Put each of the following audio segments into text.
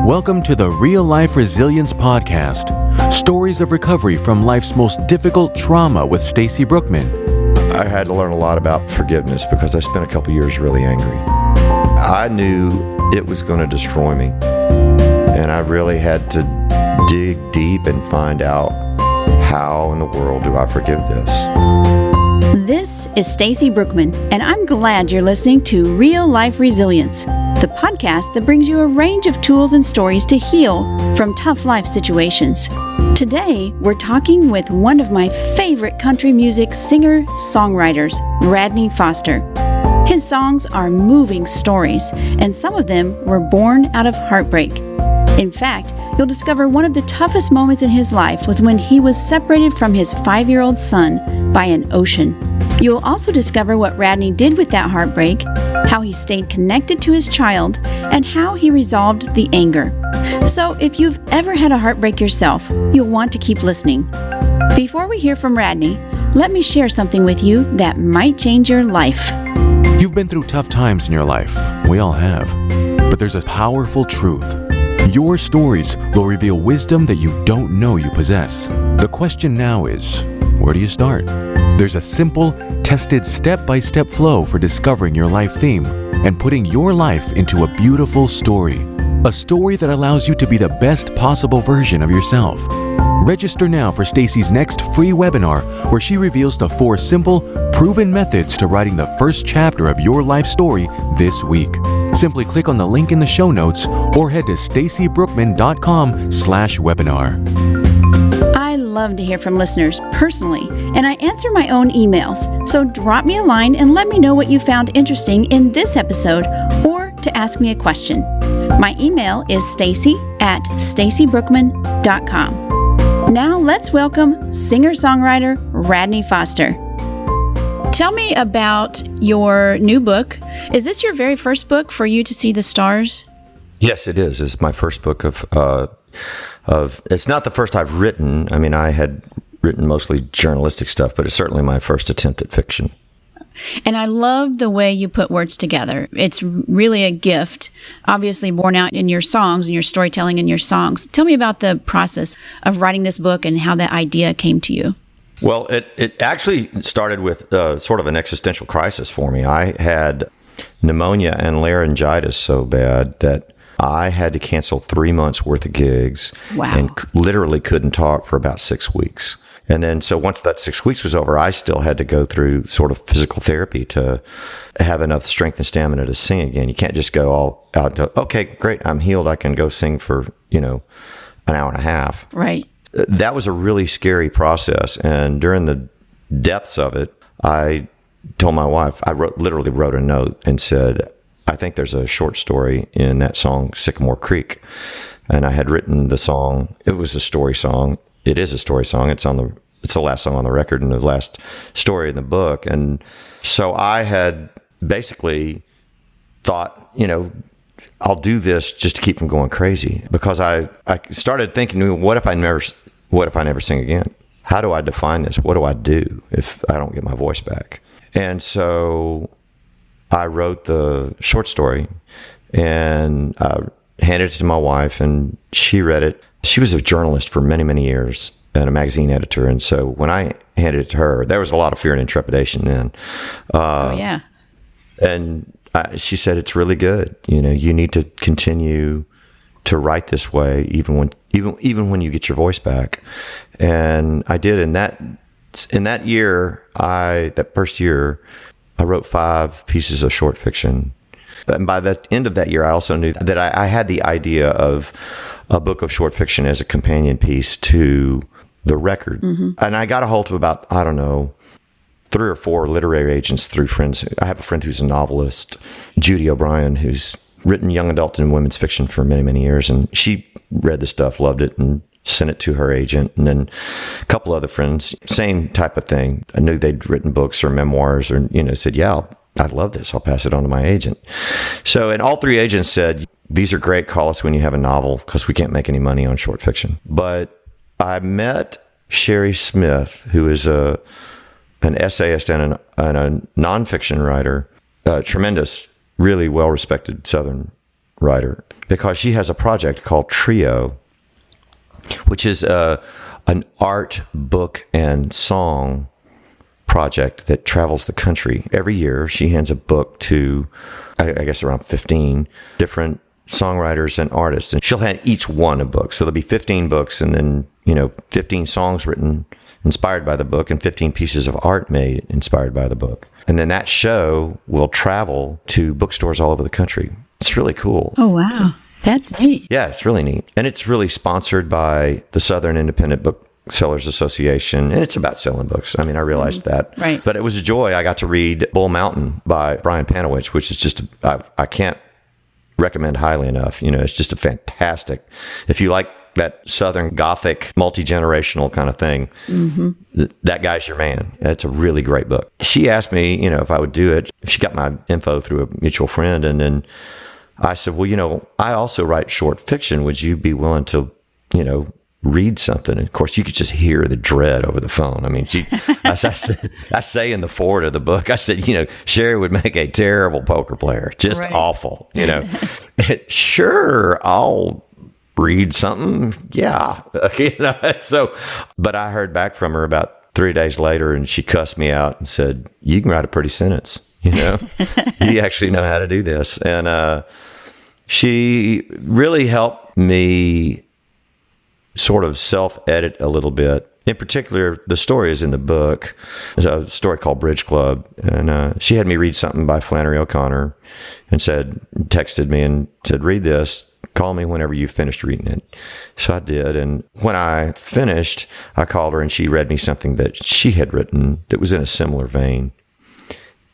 Welcome to the Real Life Resilience Podcast. Stories of recovery from life's most difficult trauma with Stacy Brookman. I had to learn a lot about forgiveness because I spent a couple years really angry. I knew it was going to destroy me, and I really had to dig deep and find out, how in the world do I forgive this? This is Stacy Brookman, and I'm glad you're listening to Real Life Resilience, the podcast that brings you a range of tools and stories to heal from tough life situations. Today, we're talking with one of my favorite country music singer-songwriters, Radney Foster. His songs are moving stories, and some of them were born out of heartbreak. In fact, you'll discover one of the toughest moments in his life was when he was separated from his 5-year-old son by an ocean. You'll also discover what Radney did with that heartbreak, how he stayed connected to his child, and how he resolved the anger. So if you've ever had a heartbreak yourself, you'll want to keep listening. Before we hear from Radney, let me share something with you that might change your life. You've been through tough times in your life. We all have. But there's a powerful truth. Your stories will reveal wisdom that you don't know you possess. The question now is, where do you start? There's a simple, tested step-by-step flow for discovering your life theme and putting your life into a beautiful story. A story that allows you to be the best possible version of yourself. Register now for Stacy's next free webinar where she reveals the 4 simple, proven methods to writing the first chapter of your life story this week. Simply click on the link in the show notes or head to stacybrookman.com/webinar. I love to hear from listeners personally, and I answer my own emails. So drop me a line and let me know what you found interesting in this episode or to ask me a question. My email is stacy@stacybrookman.com. Now let's welcome singer-songwriter Radney Foster. Tell me about your new book. Is this your very first book, For You to See the Stars? Yes, it is. It's my first book of it's not the first I've written. I mean, I had written mostly journalistic stuff, but it's certainly my first attempt at fiction. And I love the way you put words together. It's really a gift, obviously born out in your songs and your storytelling in your songs. Tell me about the process of writing this book and how that idea came to you. Well, it actually started with sort of an existential crisis for me. I had pneumonia and laryngitis so bad that I had to cancel 3 months worth of gigs. Wow. And literally couldn't talk for about 6 weeks. And then, so once that 6 weeks was over, I still had to go through sort of physical therapy to have enough strength and stamina to sing again. You can't just go all out to, okay, great, I'm healed. I can go sing for, an hour and a half. Right. That was a really scary process. And during the depths of it, I told my wife, literally wrote a note and said, I think there's a short story in that song, Sycamore Creek. And I had written the song. It was a story song. It is a story song. It's the last song on the record and the last story in the book. And so I had basically thought, I'll do this just to keep from going crazy, because I started thinking, what if I never sing again? How do I define this? What do I do if I don't get my voice back? And so I wrote the short story and handed it to my wife, and she read it. She was a journalist for many, many years and a magazine editor. And so when I handed it to her, there was a lot of fear and trepidation then. Oh, yeah. And she said, it's really good. You need to continue to write this way, even when you get your voice back. And I did. In that year, that first year, I wrote 5 pieces of short fiction. And by the end of that year, I also knew that I had the idea of a book of short fiction as a companion piece to the record. Mm-hmm. And I got a hold of about, 3 or 4 literary agents through friends. I have a friend who's a novelist, Judy O'Brien, who's written young adult and women's fiction for many, many years. And she read the stuff, loved it, and sent it to her agent. And then a couple other friends, same type of thing. I knew they'd written books or memoirs or, said, yeah, I love this. I'll pass it on to my agent. So, and all 3 agents said, these are great. Call us when you have a novel, because we can't make any money on short fiction. But I met Sherry Smith, who is an essayist and a nonfiction writer, tremendous, really well-respected Southern songwriter, because she has a project called Trio, which is an art, book, and song project that travels the country. Every year, she hands a book to, I guess, around 15 different songwriters and artists, and she'll hand each one a book. So there'll be 15 books, and then 15 songs written inspired by the book, and 15 pieces of art made inspired by the book. And then that show will travel to bookstores all over the country. It's really cool. Oh, wow. That's neat. Yeah, it's really neat. And it's really sponsored by the Southern Independent Booksellers Association. And it's about selling books. I mean, I realized that. Right. But it was a joy. I got to read Bull Mountain by Brian Panowich, which is just, I can't recommend highly enough. It's just a fantastic, if you like that Southern Gothic, multi-generational kind of thing, that guy's your man. It's a really great book. She asked me, if I would do it. She got my info through a mutual friend. And then I said, well, I also write short fiction. Would you be willing to, read something? And of course, you could just hear the dread over the phone. I mean, I say in the foreword of the book, I said, Sherry would make a terrible poker player, just awful, Sure, I'll read something. Yeah. But I heard back from her about 3 days later, and she cussed me out and said, you can write a pretty sentence, you actually know how to do this. And she really helped me sort of self-edit a little bit. In particular, the story is in the book. There's a story called Bridge Club. And she had me read something by Flannery O'Connor and texted me and said, read this. Call me whenever you finished reading it. So I did. And when I finished, I called her and she read me something that she had written that was in a similar vein.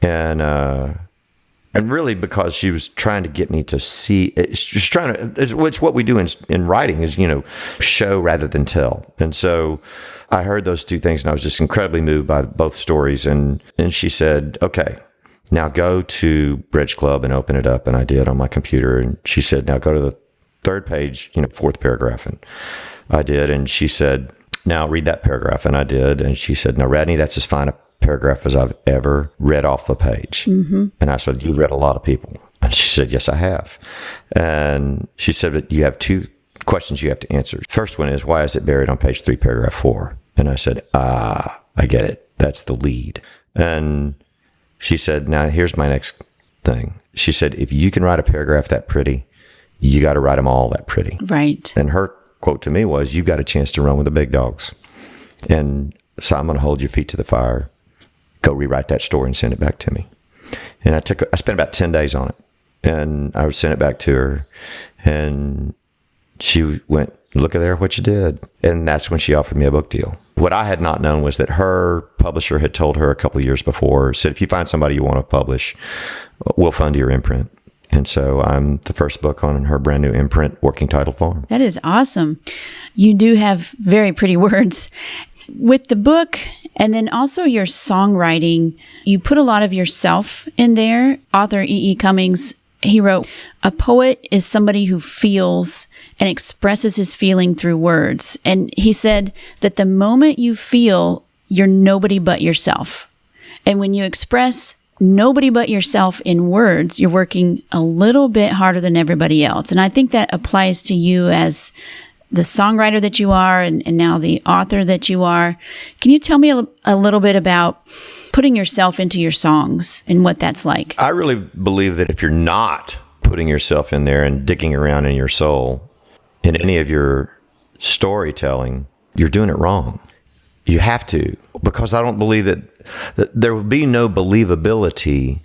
And really because she was trying to get me to see, it's what we do in writing is, show rather than tell. And so I heard those two things and I was just incredibly moved by both stories. And she said, okay, now go to Bridge Club and open it up. And I did on my computer. And she said, now go to the third page, fourth paragraph. And I did. And she said, now read that paragraph. And I did. And she said, now, Radney, that's as fine a paragraph as I've ever read off a page. And I said, you read a lot of people. And she said, yes, I have. And she said that you have two questions you have to answer. First one is, why is it buried on page 3, paragraph 4? And I said, I get it. That's the lead. And she said, now here's my next thing. She said, if you can write a paragraph that pretty, you got to write them all that pretty. Right. And her quote to me was, you've got a chance to run with the big dogs. And so I'm going to hold your feet to the fire. Go rewrite that story and send it back to me. And I spent about 10 days on it. And I would send it back to her. And she went, look at there what you did. And that's when she offered me a book deal. What I had not known was that her publisher had told her a couple of years before, said, if you find somebody you want to publish, we'll fund your imprint. And so I'm the first book on her brand new imprint, Working Title Farm. That is awesome. You do have very pretty words. With the book and then also your songwriting, you put a lot of yourself in there. Author E.E. Cummings, he wrote, a poet is somebody who feels and expresses his feeling through words. And he said that the moment you feel, you're nobody but yourself. And when you express nobody but yourself in words, you're working a little bit harder than everybody else. And I think that applies to you as the songwriter that you are and now the author that you are. Can you tell me a little bit about putting yourself into your songs and what that's like? I really believe that if you're not putting yourself in there and digging around in your soul in any of your storytelling, you're doing it wrong. You have to, because I don't believe that there will be no believability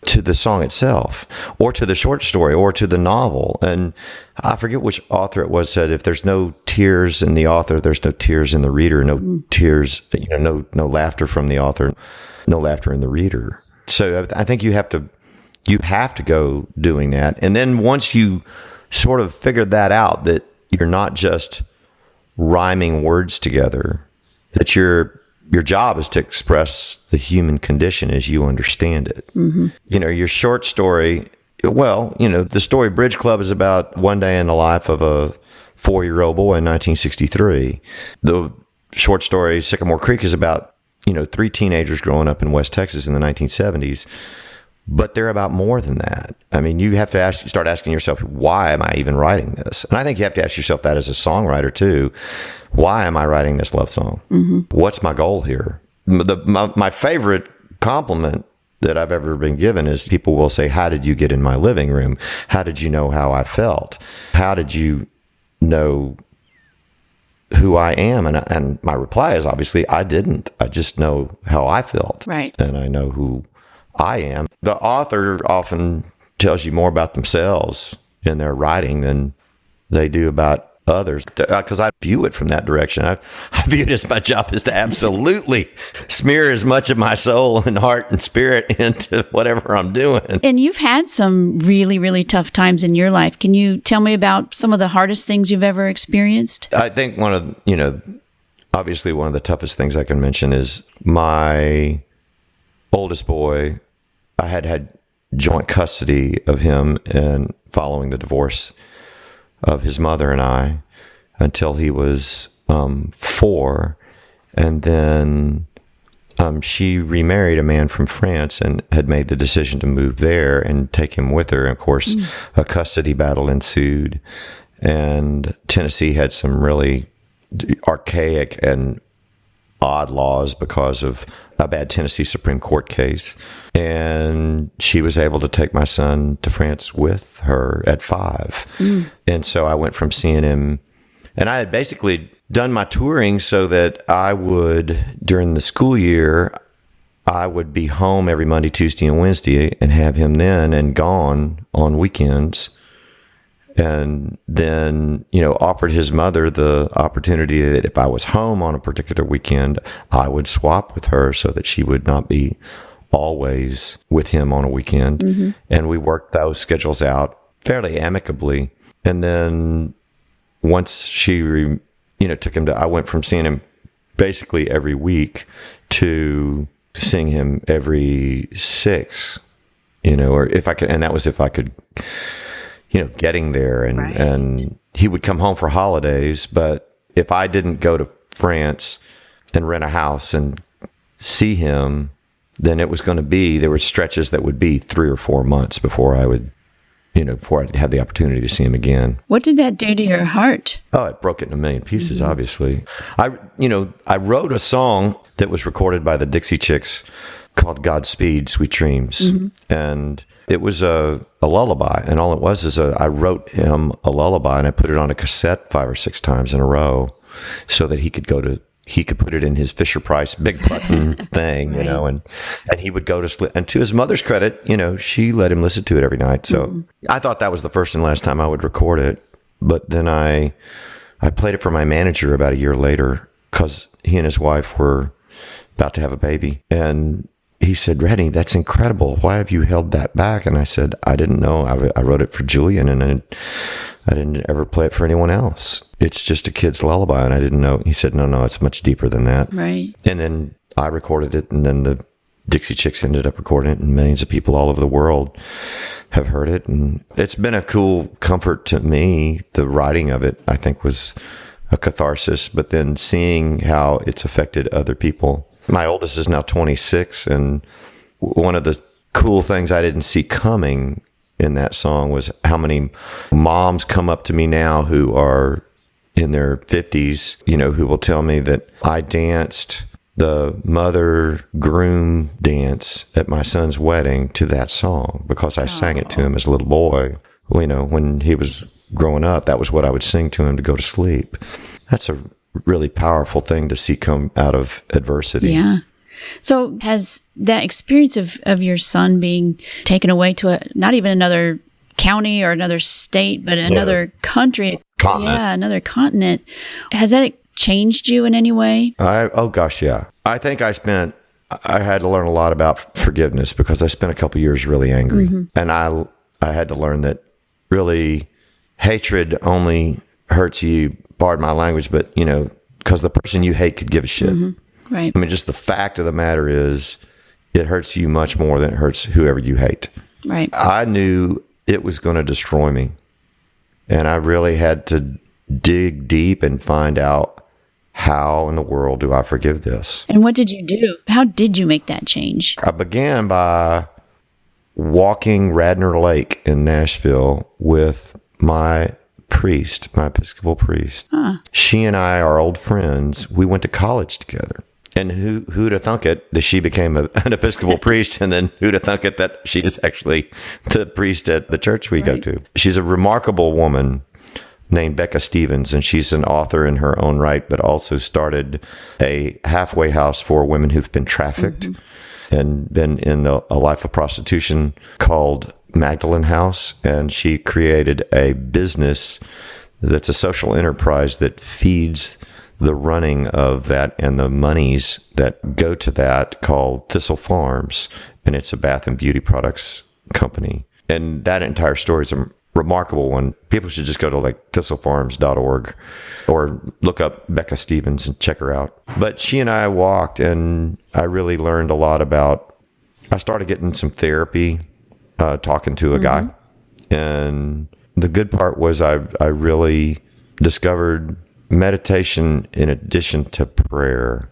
to the song itself or to the short story or to the novel. And I forget which author it was said, if there's no tears in the author, there's no tears in the reader, no tears, no laughter from the author, no laughter in the reader. So I think you have to go doing that. And then once you sort of figure that out, that you're not just rhyming words together, that your job is to express the human condition as you understand it. Mm-hmm. Your short story, the story Bridge Club is about one day in the life of a 4-year-old boy in 1963. The short story Sycamore Creek is about, 3 teenagers growing up in West Texas in the 1970s. but they're about more than that. I mean, you have to start asking yourself, why am I even writing this? And I think you have to ask yourself that as a songwriter too. Why am I writing this love song? What's my goal here? My favorite compliment that I've ever been given is people will say, how did you get in my living room? How did you know how I felt? How did you know who I am? And my reply is obviously, I didn't. I just know how I felt. Right. And I know who I am. The author often tells you more about themselves in their writing than they do about others, because I view it from that direction. I view it as my job is to absolutely smear as much of my soul and heart and spirit into whatever I'm doing. And you've had some really, really tough times in your life. Can you tell me about some of the hardest things you've ever experienced? I think obviously one of the toughest things I can mention is my oldest boy. I had joint custody of him and following the divorce of his mother and I until he was 4. And then she remarried a man from France and had made the decision to move there and take him with her. And of course, a custody battle ensued. And Tennessee had some really archaic and odd laws because of a bad Tennessee Supreme Court case. And she was able to take my son to France with her at 5. And so I went from seeing him, and I had basically done my touring so that I would, during the school year, I would be home every Monday, Tuesday, and Wednesday and have him then and gone on weekends. And then, offered his mother the opportunity that if I was home on a particular weekend, I would swap with her so that she would not be always with him on a weekend. And we worked those schedules out fairly amicably. And then once she, took him I went from seeing him basically every week to seeing him every 6, or if I could, and that was if I could, getting there and he would come home for holidays. But if I didn't go to France and rent a house and see him, then it was going to be, there were stretches that would be 3 or 4 months before I would, before I'd have the opportunity to see him again. What did that do to your heart? Oh, it broke it in a million pieces, obviously. I wrote a song that was recorded by the Dixie Chicks called Godspeed, Sweet Dreams. And it was a lullaby. And all it was is I wrote him a lullaby and I put it on a cassette 5 or 6 times in a row so that he could put it in his Fisher-Price big button thing, and he would go to sleep. And to his mother's credit, she let him listen to it every night. So I thought that was the first and last time I would record it. But then I played it for my manager about a year later because he and his wife were about to have a baby. And he said, Radney, that's incredible. Why have you held that back? And I said, I didn't know. I wrote it for Julian and I didn't ever play it for anyone else. It's just a kid's lullaby. And I didn't know. He said, no, it's much deeper than that. Right. And then I recorded it, and then the Dixie Chicks ended up recording it, and millions of people all over the world have heard it. And it's been a cool comfort to me. The writing of it, I think, was a catharsis, but then seeing how it's affected other people. My oldest is now 26, and one of the cool things I didn't see coming in that song was how many moms come up to me now who are in their 50s, who will tell me that I danced the mother-groom dance at my son's wedding to that song because I sang it to him as a little boy. When he was growing up, that was what I would sing to him to go to sleep. That's a really powerful thing to see come out of adversity. Yeah. So has that experience of your son being taken away to not even another county or another state, but another country, another continent, has that changed you in any way? Oh gosh, yeah. I think I had to learn a lot about forgiveness because I spent a couple years really angry. And I had to learn that really hatred only hurts you, pardon my language, but because the person you hate could give a shit. Right. I mean, just the fact of the matter is it hurts you much more than it hurts whoever you hate. Right. I knew it was going to destroy me. And I really had to dig deep and find out, how in the world do I forgive this? And what did you do? How did you make that change? I began by walking Radnor Lake in Nashville with my priest, my Episcopal priest. She and I are old friends. We went to college together. And who'd have thunk it that she became an Episcopal priest, and then who'd have thunk it that she is actually the priest at the church we go to. She's a remarkable woman named Becca Stevens, and she's an author in her own right, but also started a halfway house for women who've been trafficked and been in a life of prostitution called Magdalene House. And she created a business that's a social enterprise that feeds the running of that and the monies that go to that, called Thistle Farms. And it's a bath and beauty products company. And that entire story is a remarkable one. People should just go to like thistlefarms.org or look up Becca Stevens and check her out. But she and I walked, and I really learned a lot about, I started getting some therapy, talking to a guy. And the good part was I really discovered meditation in addition to prayer,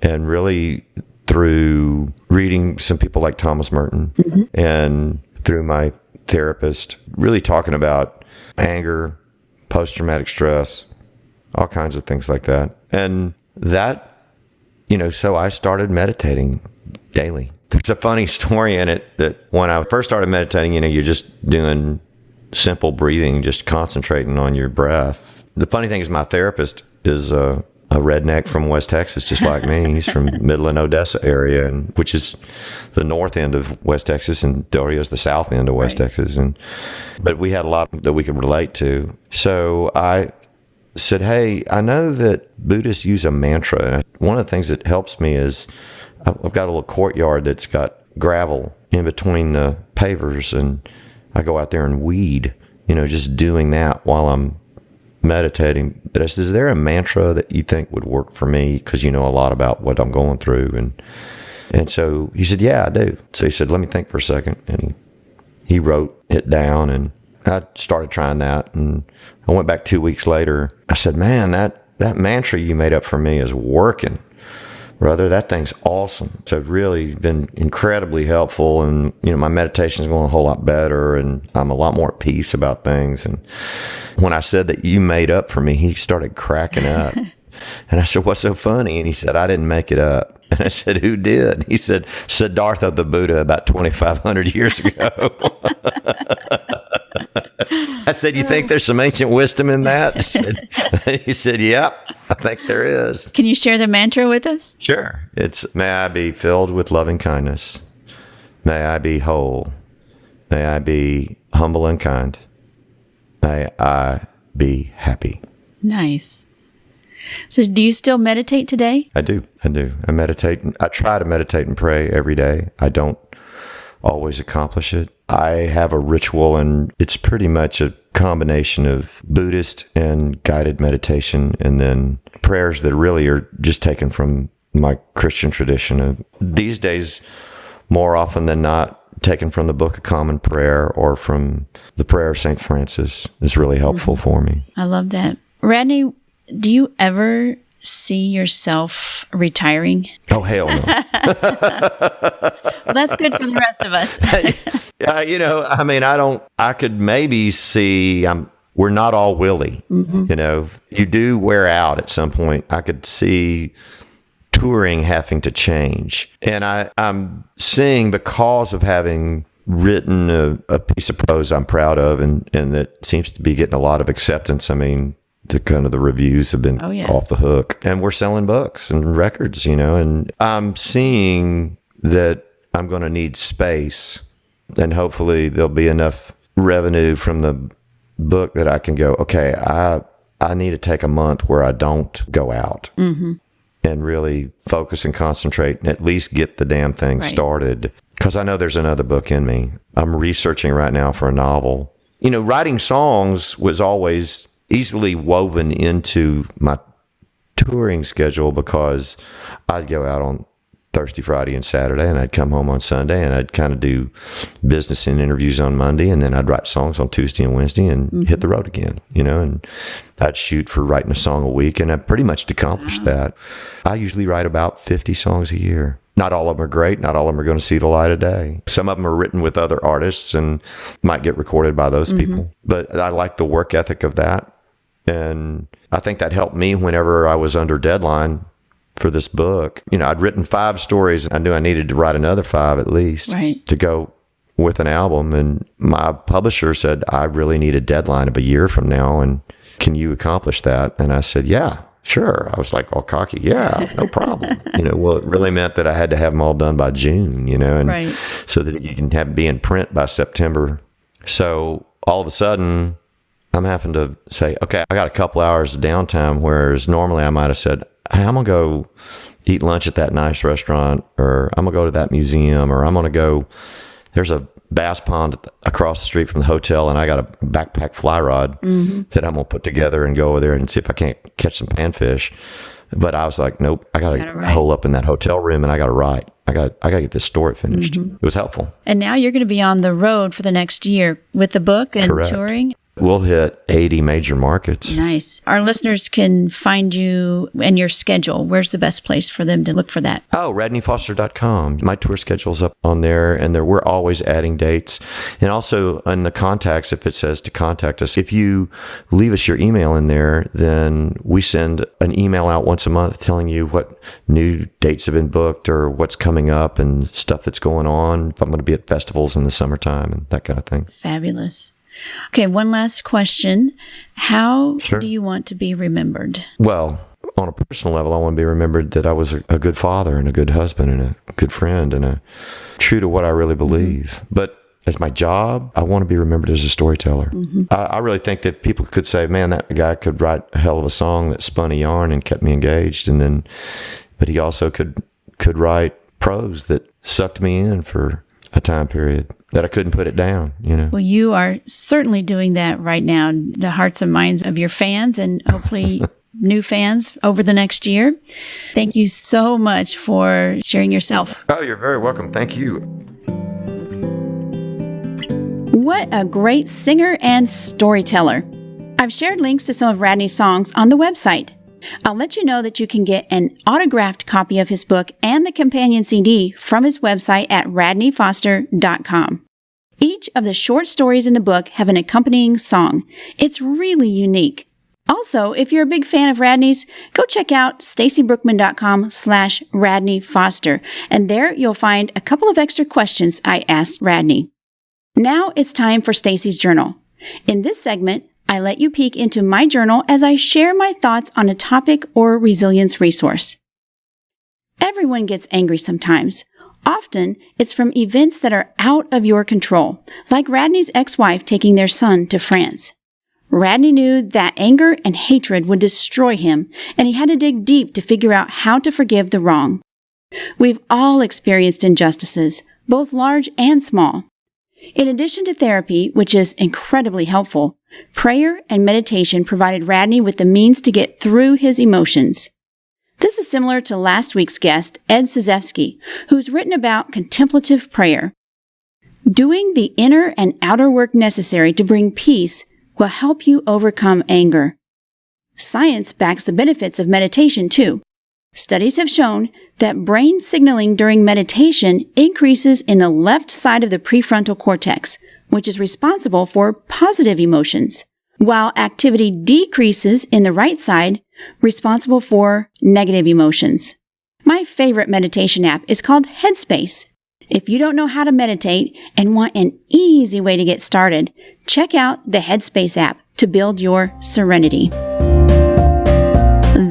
and really through reading some people like Thomas Merton and through my therapist, really talking about anger, post-traumatic stress, all kinds of things like that. And that, so I started meditating daily. There's a funny story in it that when I first started meditating, you're just doing simple breathing, just concentrating on your breath. The funny thing is my therapist is a redneck from West Texas, just like me. He's from Midland, Odessa area, which is the north end of West Texas, and Del Rio's the south end of West Texas. But we had a lot that we could relate to. So I said, hey, I know that Buddhists use a mantra. And one of the things that helps me is I've got a little courtyard that's got gravel in between the pavers, and I go out there and weed, just doing that while I'm meditating. But I said, is there a mantra that you think would work for me? Because you know a lot about what I'm going through. And so he said, yeah, I do. So he said, let me think for a second. And he wrote it down, and I started trying that. And I went back 2 weeks later. I said, man, that mantra you made up for me is working. Brother, that thing's awesome. So it's really been incredibly helpful. And, my meditation's going a whole lot better, and I'm a lot more at peace about things. And when I said that you made up for me, he started cracking up. And I said, what's so funny? And he said, I didn't make it up. And I said, who did? He said, Siddhartha the Buddha about 2,500 years ago. I said, you think there's some ancient wisdom in that? He said, yep, I think there is. Can you share the mantra with us? Sure. It's, may I be filled with loving kindness. May I be whole. May I be humble and kind. May I be happy. Nice. So do you still meditate today? I do. I meditate. I try to meditate and pray every day. I don't always accomplish it. I have a ritual, and it's pretty much a combination of Buddhist and guided meditation, and then prayers that really are just taken from my Christian tradition. These days, more often than not, taken from the Book of Common Prayer or from the Prayer of St. Francis is really helpful for me. I love that. Radney, do you ever see yourself retiring? Oh, hell no. Well, that's good for the rest of us. I could maybe see, we're not all Willie. You do wear out at some point. I could see touring having to change. And I'm seeing, because of having written a piece of prose I'm proud of, and that seems to be getting a lot of acceptance. The reviews have been off the hook, and we're selling books and records, and I'm seeing that I'm going to need space, and hopefully there'll be enough revenue from the book that I can go, okay, I need to take a month where I don't go out and really focus and concentrate and at least get the damn thing started. Because I know there's another book in me. I'm researching right now for a novel. Writing songs was always easily woven into my touring schedule, because I'd go out on Thursday, Friday, and Saturday, and I'd come home on Sunday, and I'd kind of do business and interviews on Monday, and then I'd write songs on Tuesday and Wednesday and hit the road again, and I'd shoot for writing a song a week, and I pretty much accomplished that. I usually write about 50 songs a year. not all of them are great. Not all of them are going to see the light of day. Some of them are written with other artists and might get recorded by those people. But I like the work ethic of that. And I think that helped me whenever I was under deadline for this book. I'd written 5 stories, and I knew I needed to write another 5 at least to go with an album. And my publisher said, I really need a deadline of a year from now. And can you accomplish that? And I said, yeah, sure. I was like all cocky. Yeah, no problem. Well, it really meant that I had to have them all done by June, and so that you can be in print by September. So all of a sudden, I'm having to say, okay, I got a couple hours of downtime, whereas normally I might have said, hey, I'm going to go eat lunch at that nice restaurant, or I'm going to go to that museum, or I'm going to go, there's a bass pond across the street from the hotel, and I got a backpack fly rod that I'm going to put together and go over there and see if I can't catch some panfish. But I was like, nope, I got to hole up in that hotel room, and I got to write. I got to get this story finished. It was helpful. And now you're going to be on the road for the next year with the book and touring. We'll hit 80 major markets. Nice. Our listeners can find you and your schedule. Where's the best place for them to look for that? Oh, radneyfoster.com. My tour schedule's up on there, and we're always adding dates. And also in the contacts, if it says to contact us, if you leave us your email in there, then we send an email out once a month telling you what new dates have been booked or what's coming up and stuff that's going on. If I'm going to be at festivals in the summertime and that kind of thing. Fabulous. Okay, one last question. How do you want to be remembered? Well, on a personal level, I want to be remembered that I was a good father and a good husband and a good friend and true to what I really believe. But as my job, I want to be remembered as a storyteller. I really think that people could say, man, that guy could write a hell of a song that spun a yarn and kept me engaged. But he also could write prose that sucked me in for a time period that I couldn't put it down, Well, you are certainly doing that right now. The hearts and minds of your fans and hopefully new fans over the next year. Thank you so much for sharing yourself. Oh, you're very welcome. Thank you. What a great singer and storyteller. I've shared links to some of Radney's songs on the website. I'll let you know that you can get an autographed copy of his book and the companion CD from his website at radneyfoster.com. Each of the short stories in the book have an accompanying song. It's really unique. Also, if you're a big fan of Radney's, go check out stacybrookman.com/Radney Foster, and there you'll find a couple of extra questions I asked Radney. Now it's time for Stacy's Journal. In this segment, I let you peek into my journal as I share my thoughts on a topic or resilience resource. Everyone gets angry sometimes. Often, it's from events that are out of your control, like Radney's ex-wife taking their son to France. Radney knew that anger and hatred would destroy him, and he had to dig deep to figure out how to forgive the wrong. We've all experienced injustices, both large and small. In addition to therapy, which is incredibly helpful, prayer and meditation provided Radney with the means to get through his emotions. This is similar to last week's guest, Ed Szewski, who's written about contemplative prayer. Doing the inner and outer work necessary to bring peace will help you overcome anger. Science backs the benefits of meditation, too. Studies have shown that brain signaling during meditation increases in the left side of the prefrontal cortex, which is responsible for positive emotions, while activity decreases in the right side, responsible for negative emotions. My favorite meditation app is called Headspace. If you don't know how to meditate and want an easy way to get started, check out the Headspace app to build your serenity.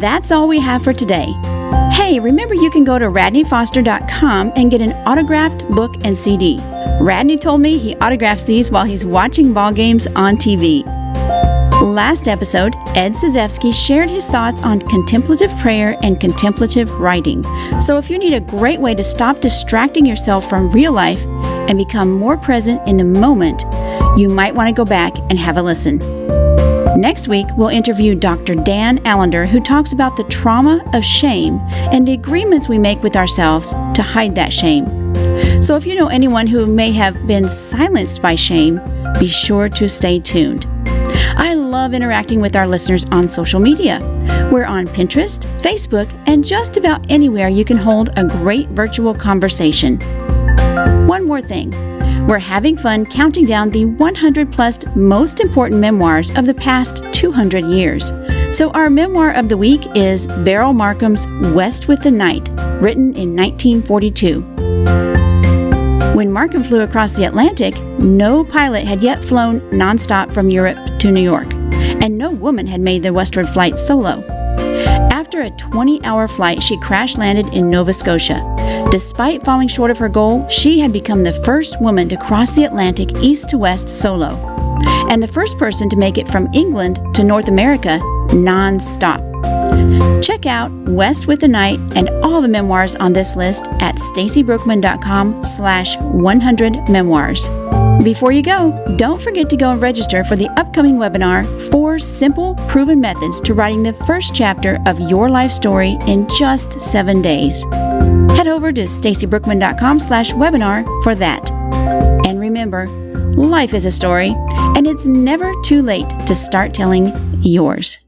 That's all we have for today. Hey, remember you can go to radneyfoster.com and get an autographed book and CD. Radney told me he autographs these while he's watching ball games on TV. Last episode, Ed Szewski shared his thoughts on contemplative prayer and contemplative writing. So if you need a great way to stop distracting yourself from real life and become more present in the moment, you might want to go back and have a listen. Next week, we'll interview Dr. Dan Allender, who talks about the trauma of shame and the agreements we make with ourselves to hide that shame. So if you know anyone who may have been silenced by shame, be sure to stay tuned. I love interacting with our listeners on social media. We're on Pinterest, Facebook, and just about anywhere you can hold a great virtual conversation. One more thing. We're having fun counting down the 100 plus most important memoirs of the past 200 years. So our memoir of the week is Beryl Markham's West with the Night, written in 1942. When Markham flew across the Atlantic, no pilot had yet flown nonstop from Europe to New York, and no woman had made the westward flight solo. After a 20-hour flight, she crash-landed in Nova Scotia. Despite falling short of her goal, she had become the first woman to cross the Atlantic east to west solo, and the first person to make it from England to North America non-stop. Check out West with the Night and all the memoirs on this list at stacybrookman.com/100memoirs. Before you go, don't forget to go and register for the upcoming webinar, 4 Simple, Proven Methods to Writing the First Chapter of Your Life Story in Just 7 Days. Head over to stacybrookman.com/webinar for that. And remember, life is a story, and it's never too late to start telling yours.